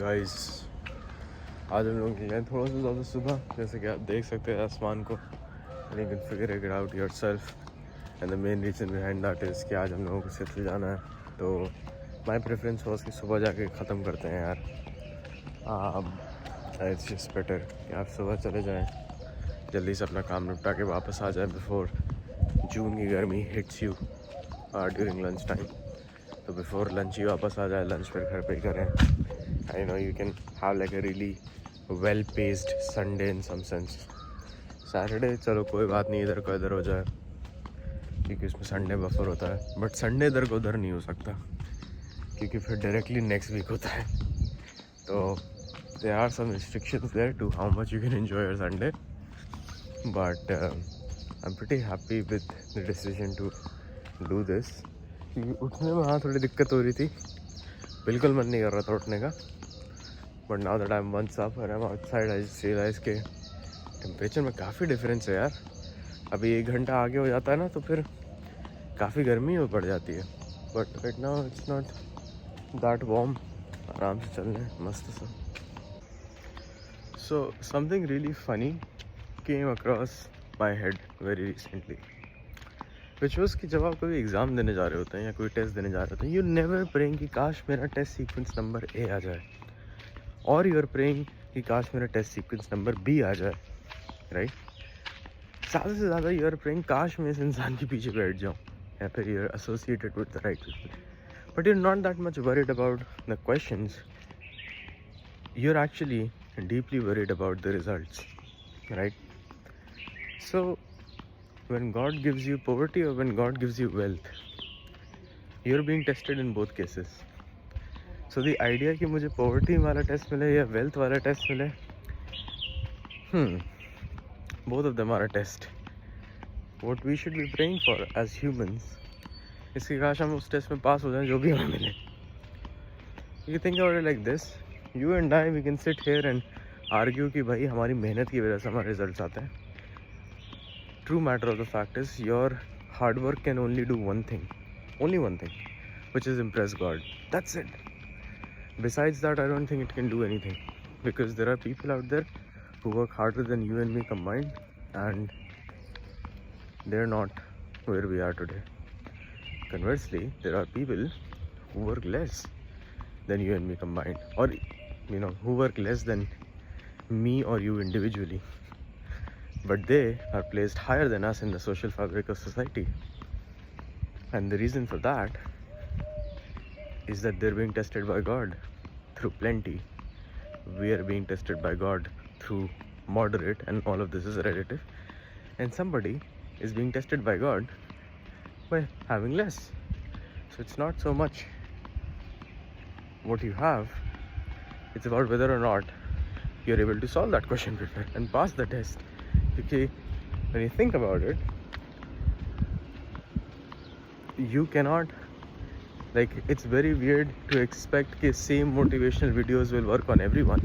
Guys आज हम लोग निकले थोड़ा सा ज़्यादा सुबह, जैसे कि आप देख सकते हैं आसमान को। You can figure it out yourself and the main reason behind that is कि आज हम लोगों को सेटल जाना है। तो माय प्रेफरेंस वाज कि सुबह जाके ख़त्म करते हैं यार। इट्स जस्ट बेटर कि आप सुबह चले जाएं, जल्दी से अपना काम निपटा के वापस आ जाए बिफोर जून की गर्मी hits you during lunch time. तो बिफोर लंच ही वापस आ जाए, लंच फिर घर पे ही करें। I know you can have like a really well paced Sunday in some sense. Saturday चलो कोई बात नहीं, इधर का इधर हो जाए क्योंकि उसमें संडे बफर होता है, बट संडे इधर को उधर नहीं हो सकता क्योंकि फिर डायरेक्टली नेक्स्ट वीक होता है। तो there are some restrictions there to how much you can enjoy your Sunday, but I am pretty happy with the decision to do this. क्योंकि उठने में हाँ थोड़ी दिक्कत हो रही थी, बिल्कुल मन नहीं कर रहा था उठने का, but now that I am once up and I am outside I realise के टेम्परेचर में काफ़ी डिफरेंस है यार। अभी 1 घंटा आगे हो जाता है ना तो फिर काफ़ी गर्मी हो पड़ जाती है, but right now it's not that warm. आराम से चल रहे हैं मस्त सा। So something really funny came across my head very recently, which was कि जब आप कोई एग्ज़ाम देने जा रहे होते हैं या कोई टेस्ट देने जा रहे होते हैं, यू नेवर प्रेइंग कि काश मेरा टेस्ट सीक्वेंस नंबर ए आ जाए, और यू आर प्रेइंग कि काश मेरा टेस्ट सीक्वेंस नंबर बी आ जाए, राइट। ज़्यादा से ज़्यादा यू आर प्रेइंग काश मैं इस इंसान के पीछे बैठ जाऊँ, या फिर you are associated with the right people, but you are not that much worried about the questions, you are actually deeply worried about the results, right. So when God gives you poverty or when God gives you wealth, you're being tested in both cases. So the idea कि मुझे poverty वाला test मिले या wealth वाला test मिले, both of them are a test. What we should be praying for as humans is कि काश हम उस टेस्ट में पास हो जाएं जो भी हमें मिले। You think about it like this, you and I we can sit here and argue कि भाई हमारी मेहनत की वजह से हमारे रिजल्ट्स आते हैं। True matter of the fact is your hard work can only do one thing, which is impress God. That's it. Besides that, I don't think it can do anything, because there are people out there who work harder than you and me combined, and they're not where we are today. Conversely, there are people who work less than you and me combined, or who work less than me or you individually, but they are placed higher than us in the social fabric of society. And the reason for that is that they're being tested by God through plenty. We are being tested by God through moderate, and all of this is relative. And somebody is being tested by God by having less. So it's not so much what you have, it's about whether or not you're able to solve that question paper and pass the test. Because when you think about it, you cannot, like, it's very weird to expect that same motivational videos will work on everyone.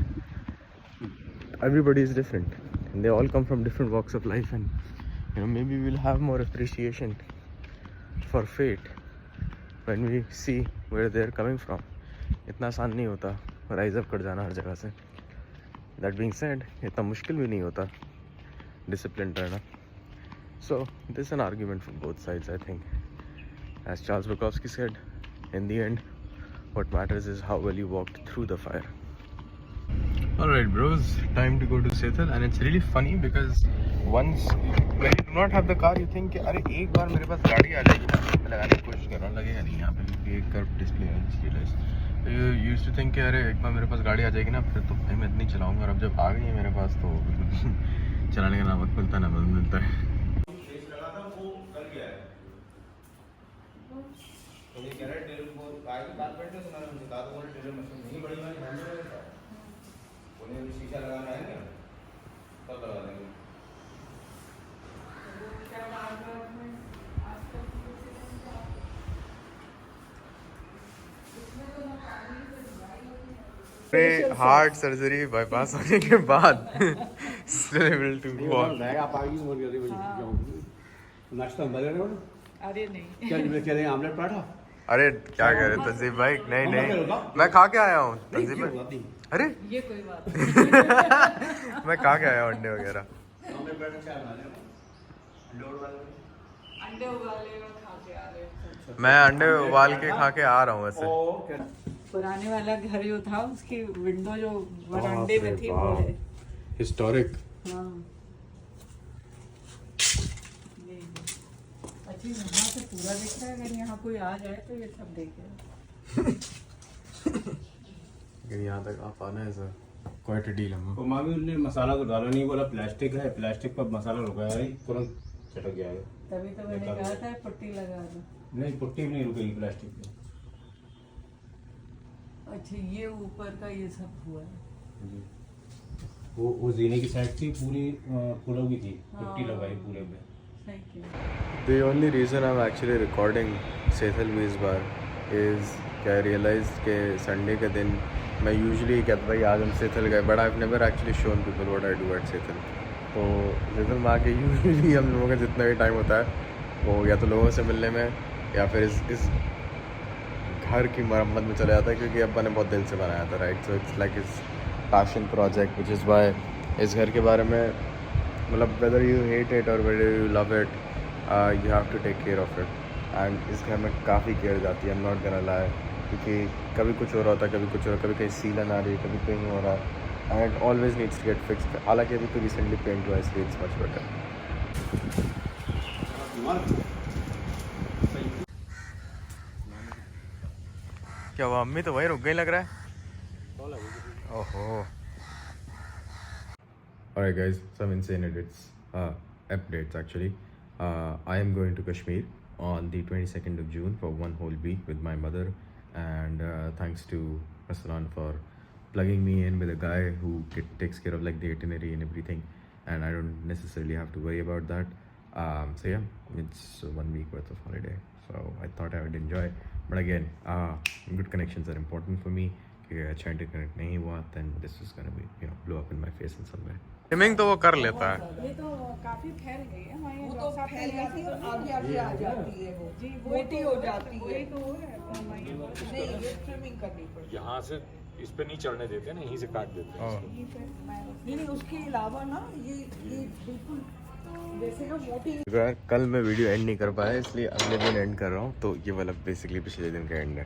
Everybody is different and they all come from different walks of life, and maybe we'll have more appreciation for fate when we see where they're coming from. इतना आसान नहीं होता rise up कर जाना हर जगह से। That being said, इतना मुश्किल भी नहीं होता discipline रहना. So this is an argument for both sides, I think. As Charles Bukowski said, in the end, what matters is how well you walked through the fire. Alright bros, time to go to Setal, and it's really funny because once when you do not have the car, you think कि अरे एक बार मेरे पास गाड़ी आ जाएगी ना, मैं लगाने की कोशिश कर रहा हूँ, लगेगा नहीं, यहाँ पे भी एक कर्व डिस्प्ले है, स्टीलाइज। तो you used to think कि अरे एक बार मेरे पास गाड़ी आ जाएगी ना, फिर तो भाई मैं इतनी चलाऊँगा, और अब जब आ गई है मेरे पास तो चलाने का ना वक्त मिलता ना मदद मिलता है। शीशा लगाना है क्या, तब लगा देंगे। हार्ट सर्जरी बाईपास होने के बाद still able to walk. आप आगे बोल रहे थे नाश्ता बने रहे हो। अरे नहीं क्या चलेंगे, आमलेट पराठा। अरे क्या कह रहे तंजीम भाई? नहीं नहीं, मैं खा के आया हूँ तंजीम भाई। अरे ये कोई बात नहीं। मैं खा के आया हूँ अंडे वगैरह। अंडे उबाले और खा के आ रहे हैं। मैं अंडे उबाल के खा के आ रहा हूँ वैसे। पुराने वाला घर जो था उसकी विंडो जो वरांडे में थी वो है। हिस्टोरिक। हाँ। ये है। अच्छा यहाँ से पूरा दिख रहा है, अगर यहाँ कोई आ जाए तो ये सब देखेगा। लेकिन यहाँ तक आप आना है सर, क्वाइट अ डील हम। तो मामी ने मसाला तो डाला नहीं, बोला प्लास्टिक है, प्लास्टिक पर मसाला रुका है, तुरंत चटक जाएगा। तभी तो मैंने कहा था पट्टी लगा दो। नहीं, पुट्टी भी नहीं रुकेगी प्लास्टिक पे। अच्छा ये ऊपर का ये सब हुआ है। वो जीने की साइड थी पूरी फूलों की थी, पुट्टी लगाई पूरे पे। सही किया। The only reason I'm actually recording Sethal में इस बार is कि I realized कि संडे के दिन मैं यूजुअली कहता भाई आज हम सेथल गए, but I have never actually shown people what I do at Sethal. तो सेथल में आके यूजुअली हम लोगों का जितना भी टाइम होता है वो या तो लोगों से मिलने में या फिर इस घर की मरम्मत में चला जाता है, क्योंकि अब्बा ने बहुत दिल से बनाया था, राइट। सो इट्स लाइक इस passion project which is why इस घर के बारे में मतलब वेदर यू हेट इट और whether you love it you have to take care of it. And इस घर में काफ़ी केयर जाती है, I am not gonna lie, क्योंकि कभी कुछ हो रहा होता है, कभी कुछ हो रहा है, कभी कहीं सीलन आ रही है, कभी कहीं हो रहा है, and it always needs to get fixed. हालांकि अभी तो रिसेंटली पेंट हुआ है, इसलिए इट्स मच बेटर। क्या वो अम्मी तो वहीं रुक गई लग रहा है। ओहो। Alright guys, some insane updates actually. I am going to Kashmir on the 22nd of June for one whole week with my mother, and thanks to Raslan for plugging me in with a guy who takes care of like the itinerary and everything, and I don't necessarily have to worry about that. So yeah, it's 1 week worth of holiday, so I thought I would enjoy. But again, good connections are important for me. अच्छा interconnect नहीं हुआ then this is gonna be blow up in my face in some way. Swimming तो वो कर लेता है। ये तो काफी फैल गई है हमारे वो तो फैल जाती है और आगे आगे आ जाती है, वो जी मोटी हो जाती है। वही तो है। नहीं, ये स्विमिंग करनी पड़ती यहाँ से इस पे नहीं चढ़ने देते ना, यहीं से काट देते हैं इसको। है। नहीं, उसके अलावा ना ये बिल्कुल जैसे ना मोटी। कल मैं वीडियो एंड नहीं कर पाया, इसलिए अगले दिन एंड कर रहा हूँ, तो ये वाला बेसिकली पिछले दिन का एंड है।